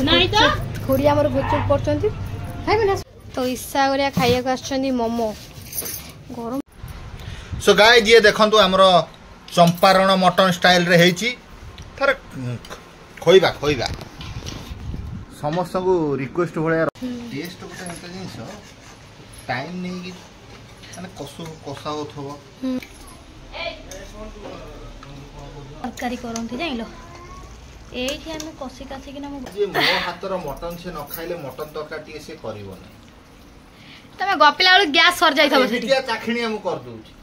नहीं तो खुड़ी आमर गुपचुप करछंती खाइबे ना तो इच्छा करिया खाइया को आछंती मोमो गरम। सो गाइस ये देखंतु हमरो चंपारण मटन स्टाइल रे हेची थर खोइबा खोइबा समस्त को रिक्वेस्ट भले टेस्ट गोटे एंता जिनिस टाइम नहीं कि माने कसा होथबो तरकारी करंती जाइलो एठी हम कसी कासी कि ना जे मो हातर मटन से न खाइले मटन तरकारी से करिवो नै तमे गपिला वाला गैस सर जाई थबो सेठी बिटिया चाखणी हम कर दूची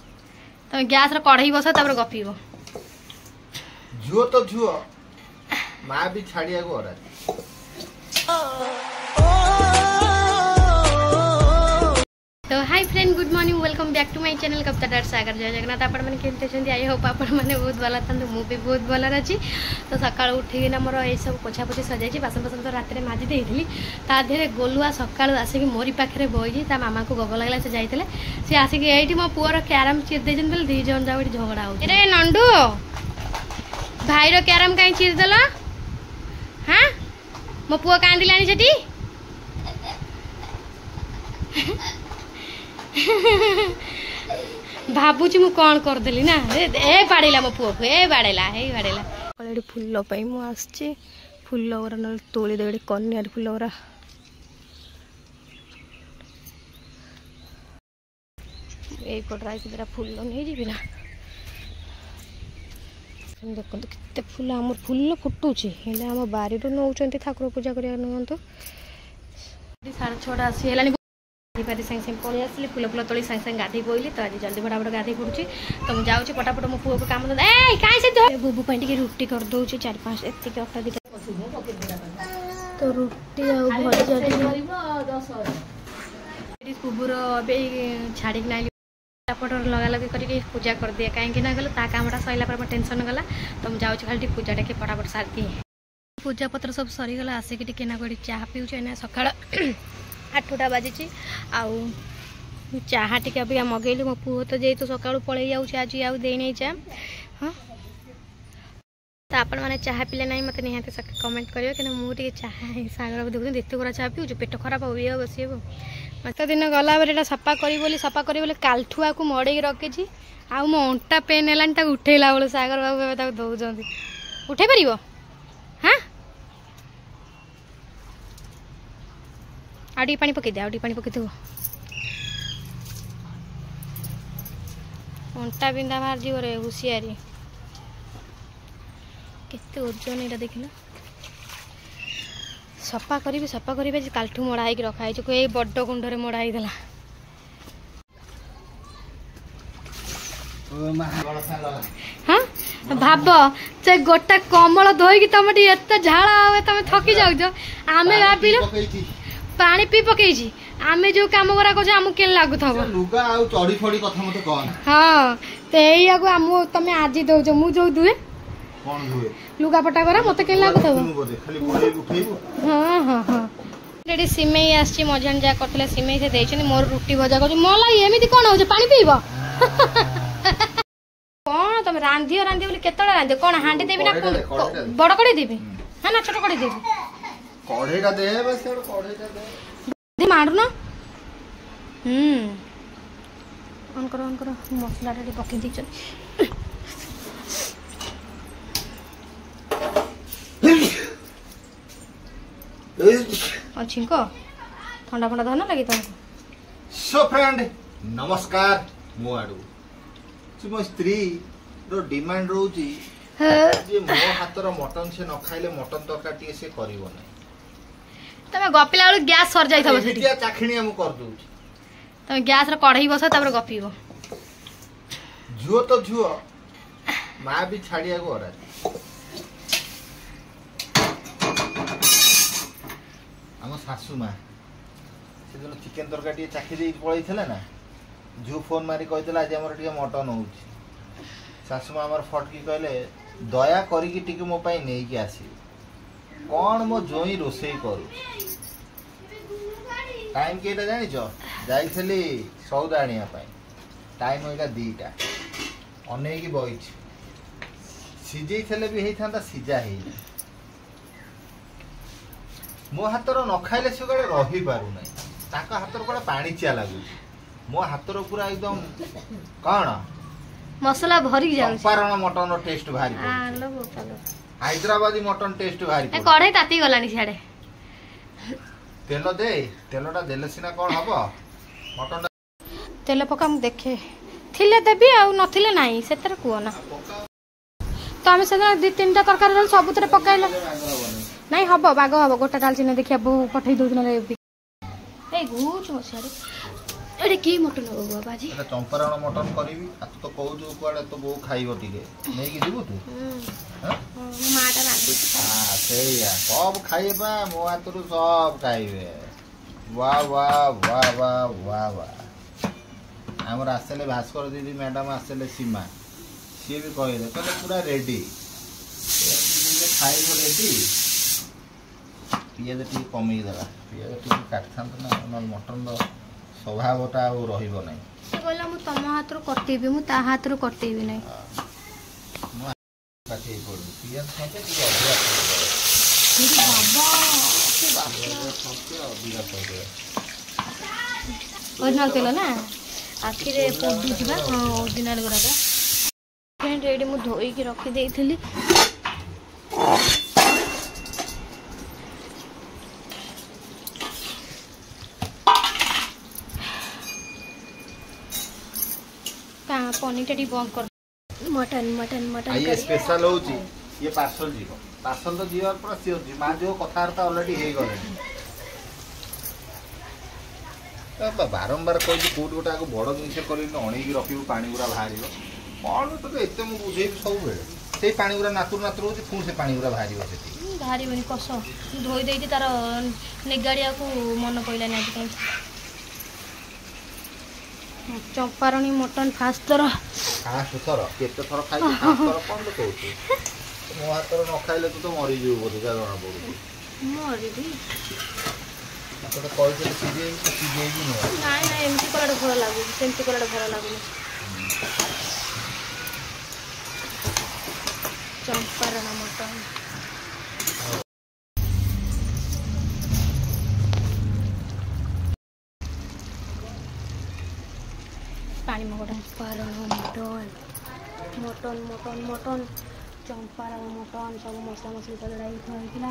तमे गैस रे कढ़ई बसा तापर गपिबो झुओ तो झुओ मां भी छाड़िया को ओरा तो hi friend good morning welcome back to my channel Kavita dot Sagar जय जगन्नाथ आपण माने केमते छथि आई होप आपण माने बहुत भला थांतु मु भी बहुत भला रही। तो सकाळ उठी ना मोर ए सब पोछा पोछी सजाई बासन बासन तो रात रे माजी देइथिली ता धेरे गोलुआ सकाळ आसी कि मोरी पाखरे बइजी ता मामा को गग लागला से जाइतले से आसी कि एठी मो पुअर कैरम चिर देजन बेल दी जन जावडी झगड़ा हो रे नंडू भाई रो कैरम काई चिर देला हां मो पुआ कांदिलानी सेठी भाबुची मु कौन कर देली ना ए बाड़ेला मो पुओ ए बाड़ेला एडी फूल पई मु आछी फूल ओरा न तोली देडी कन्यार फूल ओरा ए पटराई के फूल नहीं जीबी ना देखो केते फूल हमर फूल फुटुची हेले हम बारी रो नउचंती ठाकुर पूजा करिया नहंतो 6:30 आसी हेलानी पारी संग संग पलि आसली फूल फूल तोली संग संग गाधी बोइली तो आज जल्दी फटाफट गाधी पड़ुची तो मुझे जाऊँ फटाफट मो पुओ को काम ए काई से बुबू पाई टिके रुटी कर दउची 4-5 एत्ते के अटा दिटा तो रुटी आ भजा करबो 10 बुबूर बे छाड़ी नाइ फटाफट लगा लगे करके पूजा कर दिए काहे ना गलो ता कामटा सइला पर टेंशन गला तो मुझे जाऊँ खाली पूजा के फटाफट सार दिए पूजा पत्र सब सरी गला आसे कि टिके ना गडी चाह पिउछ ना सकाळ 8टा बाजी आउ चाहा टिके अभी मगेली मो पुओ तो जेतु सकाळु पळै जाउछ आज आउ देई नै चा हां तो आपण माने चाहा पिले नै मते निहाते कमेंट करियो कि मु टिके चाहा सागर देखु देते गोरा चाहा पिउछ पेट खराब होई बसिबो मत दिन गला बेरेटा सफा करी बोली कालठुआ को मड़े रखी आउ मो अंटा पेन हेलानी ताक उठेला बोले सागर बाबू एबे ताक दउजंती उठे परिबो हां आड़ी पानी पकई दे आड़ी पानी पकई दो अंटा बिंदा मार जीव रे हुसियारी केते ओजन एटा देखिला सफा करी कालठू मड़ा है रखा है कोई बड़ कुंड रे मड़ा हैला हाँ भाब से गोटा कमल धोई तुम एत झाड़ तुम थकी जाऊ आमे भाविल पानी पी पकई आमे जो काम करा को आम के लागु थबो लुगा आ चढ़ी फड़ी कथा मते कोन हां ते एया को आम तमे आजी दउजो मु जो दुए कोन दुए लुगा पटा करा मते के लागु थबो खाली बोले उठेबो हां हां हां रेडी सिमेई आछि मझान जा करतले सिमेई से देछनी मोर रोटी भजा को मोला एमिति कोन हो पानी पीबो कोन तमे रांधियो बोले केतळे रांधियो कोन हांडी देबी ना बड़ कड़ी देबी हां ना छोट कड़ी देबी कढ़ेटा दे बस कढ़ेटा दे मारू ना ऑन करो मसला रे पकई दी चल छिंको ठंडा फंडा धन लगी तुमको सो फ्रेंड नमस्कार मो आडू मो स्त्री रो डिमांड रोची जे मो हातर मटन से न खाइले मटन तरकारी से करिवो नै तमे गपिला वाला गैस सर जाई थबो सेठी बिटिया चाखणी हम कर दूची तमे गैस रे कढ़ई बसा तापर गपिबो झुओ तो झुओ मां भी छाड़िया को ओरा हम सासू मां से जो चिकन तरकारी चाखी दे पळै थले ना झू फोन मारी कहतला आज हमर टिके मटन होउची सासू मां हमर फटकी कहले दया करी कि टिके मो पई नै कि आसी कौन मो जोई रोसई करू टाइम केटा जानि छ जाइथली सौदा आनिया पाई टाइम होइगा 2टा अनै की बइछ सिजै थले भी हेई थांता सिजा हेई मो हातर न खाइले से गड़े रही पारु नहीं ताका हातर कोडा पानी चिया लागु मो हातर पूरा एकदम कौन मसला भरी जाउ चंपारण मटन टेस्ट भारी लो बोपालो हैदराबादी मटन टेस्ट भारी ए कढ़ाई ताती गलानी सियाडे तेलटा देले सिना कोन हबो मटन तेल पका मु देखे थिले देबी आ नथिले नाही सेतर कुओ ना तो आम से 2-3टा तरकारी रोल सबुतरे पकाइलो नहीं हबो बाग हबो गोटा डालचिनी देखिया बो पठै दउ न ए घूच मसियारे एडे की मटन हो बाबाजी एटा चंपारण मटन करबी आ तो कहू जो कुआडे तो बो खाइबो टिके नै कि दिबो तू हां माटा रांदी हां सेया सब खाइबा मो हातरु सब खाइबे वाह वाह वाह वाह वाह वाह हमर आसले भास्कर दीदी मैडम आसले सीमा सी भी कहले कहले पूरा रेडी खाइबो रेडी पियाज टी कमी देला पियाज टी काटथान ना नल मटन द स्वभावटा आ रहिबो नै से कहला मु तम हातरु कटेबी मु ता हातरु कटेबी नै मु काटे पड़ पियाज खाते कि अधिया मेरी बाबा के बाबा सबसे अधिया पड़े ओरिजिनल तेल ना आखिरे पोडू जिबा हां ओरिजिनल गरागा फ्रेंड रेडी मु धोई के रखी देइथिली पनीर टी बंद कर मटन मटन मटन ये स्पेशल होची ये पार्सल जीवो पार्सल तो जीवर पर सियो जी मा जो कथारता ऑलरेडी हे गले बारंबार कोई कोट गोटा को बड़ जिनिस करी अणी रखिबू पानी गुरा बाहरिबो कौन तो एते मु बुझेबी सब बेले से पानी गुरा नातुर नातुर होची फुन से पानी गुरा बाहरिबो सेती बाहरिबनी कस धोई देइती तार नेगाड़िया को मन पइला नै आज चंपारणी मटन फास्ट थर केते थर खाइ फास्ट थर कोन तो कहू मो हातर न खाइले तो मरि जीव बोध जा जणा पडु मरि भी तो कॉल से सीजे भी नहीं नहीं एमती कोलाडे भल लागु सेमती कोलाडे भल लागु चंपारण मटन पानी में गोटा Champaran mutton mutton mutton mutton Champaran mutton सब मसला मसली तो लड़ाई होइतिला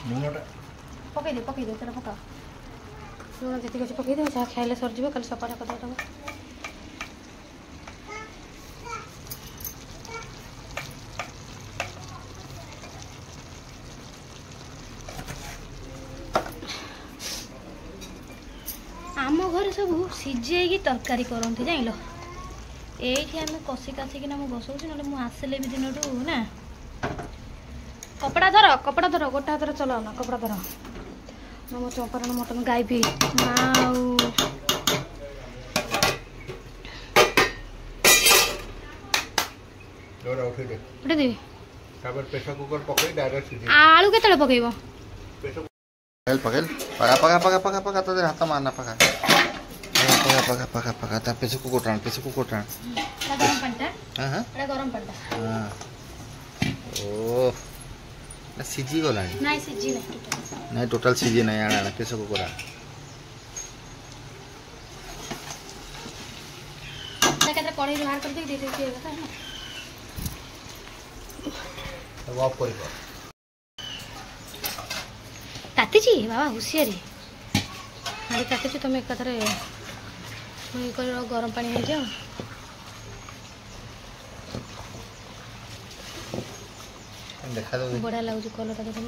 मुनटा पकई दे तेरा पका लुण जी पकई दे जहाँ खाइले सरजी कल सफा कर देव आम घर सब सीझे तरकारी करती जान ये आम कषि कासिकिना बसौची ना आसले भी दिन ना कपड़ा धर गोटा हाथ चलाओ ना कपड़ा धर मो चंपारण मटन गायबी उठेदेवी आलू के पकईब पकड़ पका पका पका पका पका तो हाथ मारना पका पका पका पका पका ता पेछ को कोटान गरम पानी हां हां गरम पानी हां ओ ना सीजी गला नहीं सीजी नहीं टोटल सीजी नहीं आना पेछ को कोरा केतरा कढ़ाई बाहर कर दे दे बता ना अब ऑफ कर ताती जी बाबा हुशियारी हाँ ताती तुम एक गरम पानी हो जाओ देखा दो बढ़िया लगुच कलर देखा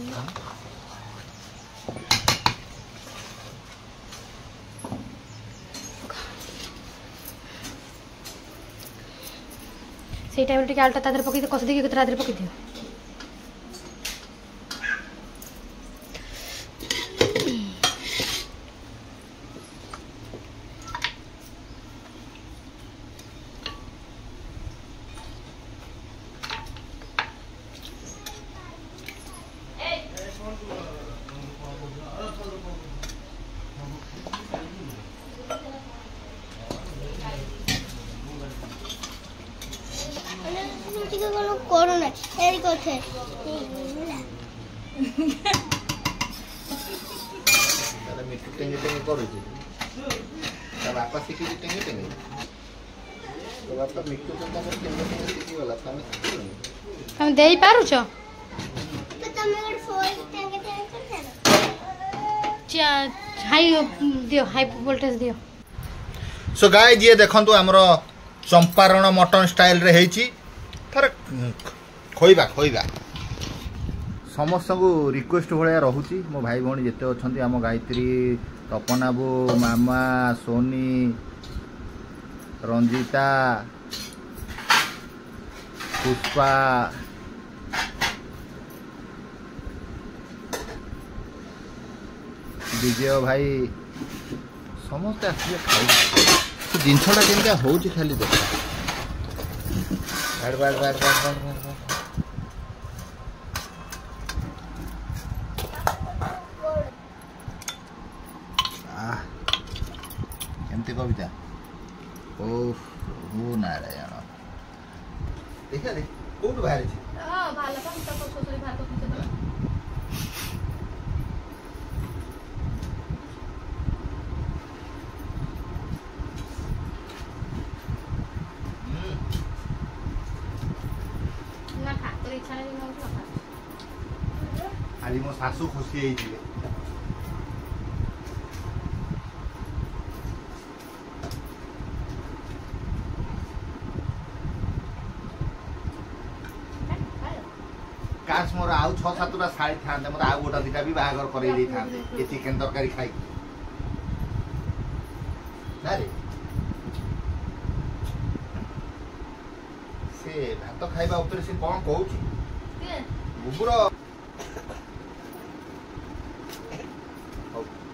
से टाइम टे आलटा तादर पकई कस देकी तादर पकई दियो ଏଇଟା କଣ କରୁନା ଏଇ କଥା ତାର ମିଠୁ ଟେଙ୍ଗେ ଟେଙ୍ଗେ କରୁଛି ତା ବାପା ଶିଖିଛି ଟେଙ୍ଗେ ଟେଙ୍ଗେ ତ ବାପା ମିଠୁ ଟେଙ୍ଗେ ଟେଙ୍ଗେ ଶିଖିଗଲା ତମେ ଶିଖିବନି ତମେ ଦେଇ ପାରୁଛ ତ ତମେ ଗୋଟେ ଫୋନ୍ ଟାଙ୍ଗେ ଟାଙ୍ଗେ କରିଛ हाई दियो हाई वोल्टेज दियो सो गाइस ये देखंतु हमरो चंपारण मटन स्टाइल रे हेची थार खोइबा खोइबा समस्त को रिक्वेस्ट भलिया रहूची मो भाई भणी जेते अछंती हम गायत्री तपनाबू मामा सोनी रंजिता पुष्पा विजय भाई समस्त आसिए खाऊ जिनसटा केमिका होउची खाली देख बार बार बार बार बार बार केमती कविता ओ नारायण देखा दे कोड बाहर छी हां भाला का तो सोसरी भात को आज मो सासू खुशी है काश मोर आउ 6-7टा साड़ी था मत आउ गोटा दिटा भी बागर करे दी था ये चिकन तरकारी खाई ना रे से भात खाइबा ऊपर से कोन कहूची बुबुरो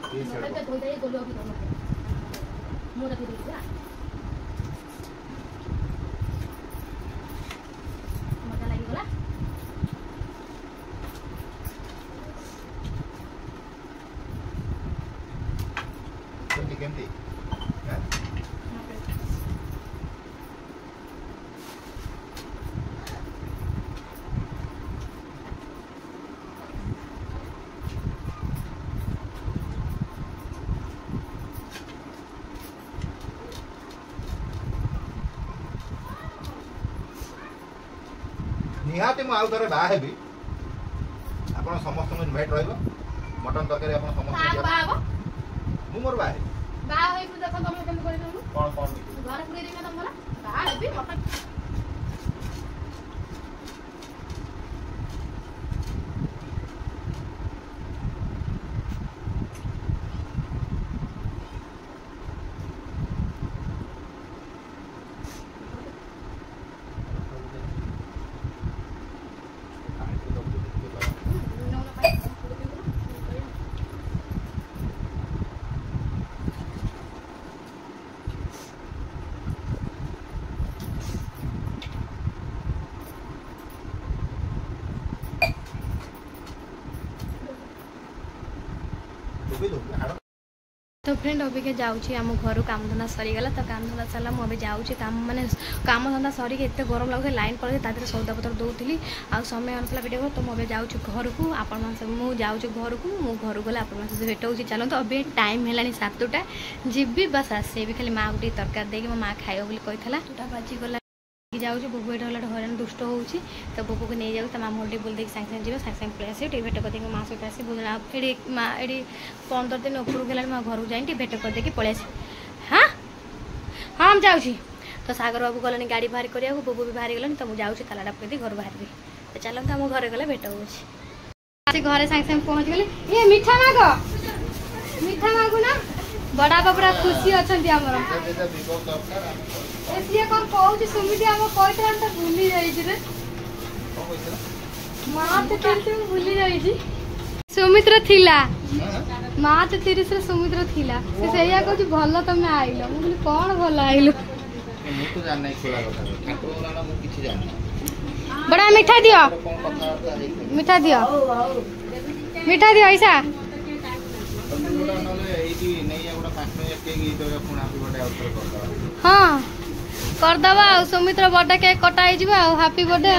मोटा धोई दे गोलो भी मोटा धोई दे मोटा लागि गला केमती निहाते मु आउ थरे बा हेबी आपण समस्त को इनवाइट रहइबो मटन तरकारी आपण समस्त बा बा मु मोर बा बा होई तू देखो तुम केम करि दउ कोन कोन घर पुरी देबे तुम मला बा हेबी मटन तो फ्रेंड अभी के जाऊँगी आम घर काम धंदा सरीगला तो काम धंदा सरला मुझे जाऊँगी काम माने काम धंदा सरिक एत गरम लगे लाइन पड़े तादे सौदा पत्र दौली आ समय अनुसार वीडियो तो मुझे जाऊँ घर को आपण मुझे घर को मु घर गले आप भेट हो चलते अभी टाइम है 7टा जीबी बस आसे भी खाली माँ गोटे तरकारी देगी मो माँ खाइब बोली कही 2टा बाजिगला जाऊँ बोबू एटा हला हरान दुष्ट होची तो बोबू को नहीं जाऊँ मामू टे बोल देखिए सागे सागे सागे सागे पलि आस भेट करदे माँ सहित आसी ये माँ ये 15 दिन उपरू गला माँ घर को जाए भेट करदे पलि आस हाँ हाँ हम जाऊँ तो सागर बाबू गलानी गाड़ी बाहर करा बोबू भी बाहर गलानी तो मुझे जाऊँ तालाटा पकड़ घर बाहर तो चलते आम घर गले भेट हो घरे सागे सागे पहुँच गले ये मीठा मागु ना बड़ा पूरा खुशी अच्छा सी कौन कहूँ सुमिति आम कहला तो भूली जाइए माँ तो 30 भूली जाइए सुमित्र थिला माँ तो 30 सुमित्र थिला से कहूँ भल तुम आइल मुझे कौन भल आइल बड़ा मिठा दियो मिठा दियो मिठा दियो ऐसा हाँ करदबा आ सुमित्र बर्थडे केक कटा हो जिबा आ हैप्पी बर्थडे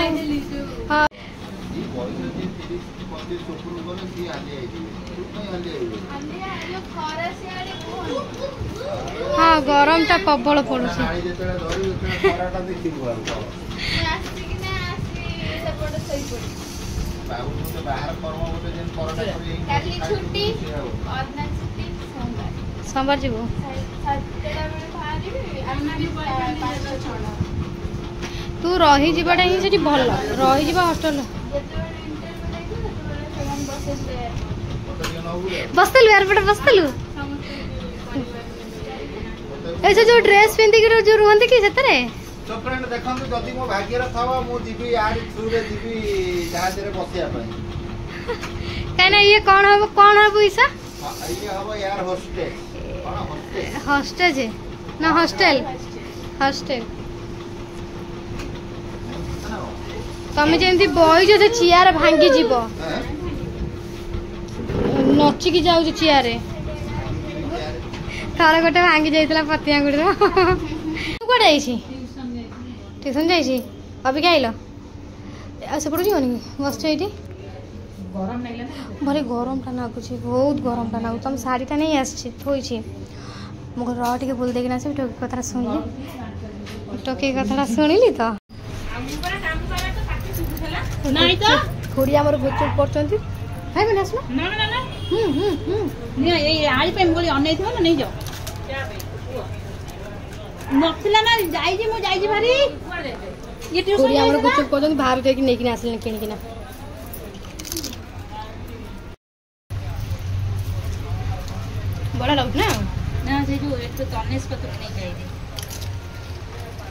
हां हाँ गरम टा प्रबल पड़ुछ सोमवार जीव तू रही जीवाटा ही सेठी भल रही जीवा हॉस्टल बसलु एयरपोर्ट बसलु ऐसे जो ड्रेस पिंदी के जो रुहंती कि सेतरे तो फ्रेंड देखंतु जदी मो भाग्य रा थावा मो जीबी यार थ्रू रे जीबी जहाज रे बसिया पई कहना ये कौन हबो ईसा हां ये हबो यार हॉस्टेल कोन हॉस्टेल हॉस्टेल जे ना हॉस्टेल हॉस्टेल तमे जेंती बॉय जो से चियार भांगी जीवो नची की जाउ चियार रे तार गोटे भांगी जाइतला पतिया गुडी तू कोड आइछि ट्यूशन जाइछि अभी के आइलो ऐसे पड़ो जीवनी बस एठी गरम लागला भरे गरम टा नागुछि बहुत गरम टा नागु तुम साड़ी टा नहीं आछि थोइछि मगर र टिके बोल देकिना से टोकी कथा सुनली टोकी कथा सुनिली तो नहीं तो खुड़ी हमर गुचुप पड़चंती हाय बना सुनो ना ना ना नहीं ये आड़ी पे बोली अनै थियो ना नहीं जाओ नथिला ना जाई मो जाई भारी ये ट्यूशन हमर गुचुप पड़चंती बाहर के नेकिना आसले किन किना बड़ा लग ना ना से जो एक तो तनेस पत्र नहीं जाई दे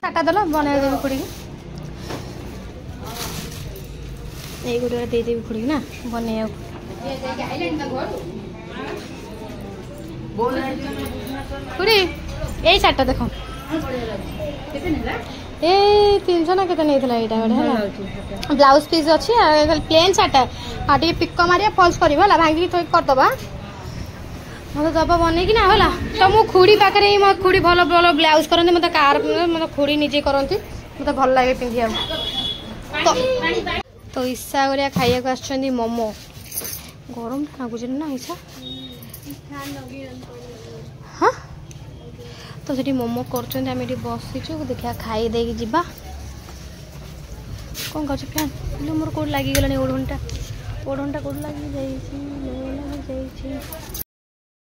काटा दलो बना दे खुड़ी এই গুড়া দিয়ে দেবি খুড়ি না বনেও খুড়ি এই শার্টটা দেখো এই 300 না কেতে নেইতলা এইটা বড় হলা ব্লাউজ পিস ଅଛି প্লেন শার্টটা आ टिके पिक मारिया फॉल्स करबा हला भांगी थोई कर दबा मते दबा बने कि ना हला तो मु खुड़ी पाखरे मो खुड़ी भलो भलो ब्लाउज करंती मते कार मते खुड़ी निजे करंती मते भल लागे पिंधिया तो इच्छा करिया खाइया को आछंदी मोमो गरम लागुछ ना इच्छा हां तो सेठी मोमो करछंदी हम एठी बसिछु देखिया खाई देगी जिबा कोन कहछ फैन ले मोर कोड लागी गेलानी ओढोंटा कोड लागी जाईछि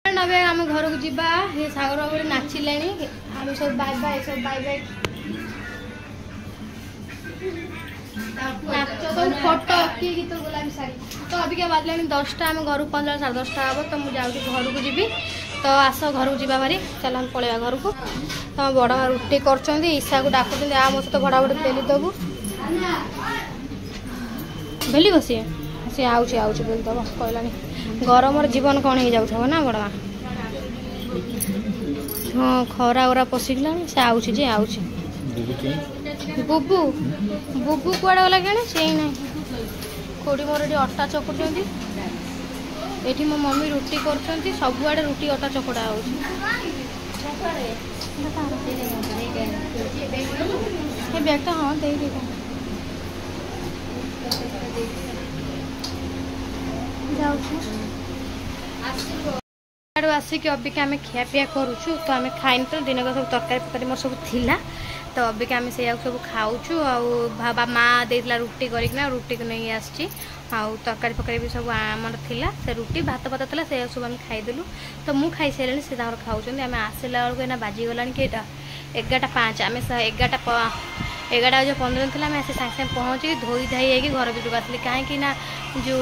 नबे हम घर को जिबा हे सागर बड़े नाचिलेनी हम सब बाय बाय फोटो की गीत गुलाबी साड़ी तो अभी क्या बाजला 10टा आम घर को 15 10:30 हम तो मुझे जाऊँ घर को जी तो आस घर को जावा भारी चल हम पलैया घर को तो बड़ रुटी कर ईशा को डाक आ मो सहित भड़ा भड़ी बेली दबू बेली बसी सी आउची बेली दब कहलानी गरम जीवन कौन हो जाऊ ना बड़ माँ हाँ खरा उरा पशिगला से आउची जे आउची बुबू बुबू कुआड़े गला क्या से ही ना खोड़ी मोर ये अटा चकुटी ये मो मम्मी रुटी कर सबुआड़े रुटी अटा चकड़ा हो बैगटा हाँ दे आसिक अबिका आम खियापिया करुचु तो आम खाइन तो दिन सब तरकारी फरकारी मोर सब थिला तो अबिका आम से सब खाऊचु आबा माँ देला रुटी करना रुटी को नहीं आसी तरकारी फरकारी भी सब आम थिला से रुटी भात भात था से सब आम खाईदेलु तो मुझे खाई सारे से खाऊँ आम आसला बेलू एना बाजीगला कि 11:05 आम 11:15 थी आम सागे सागे पहुँची धोई धाई घर भितर आसली कहीं जो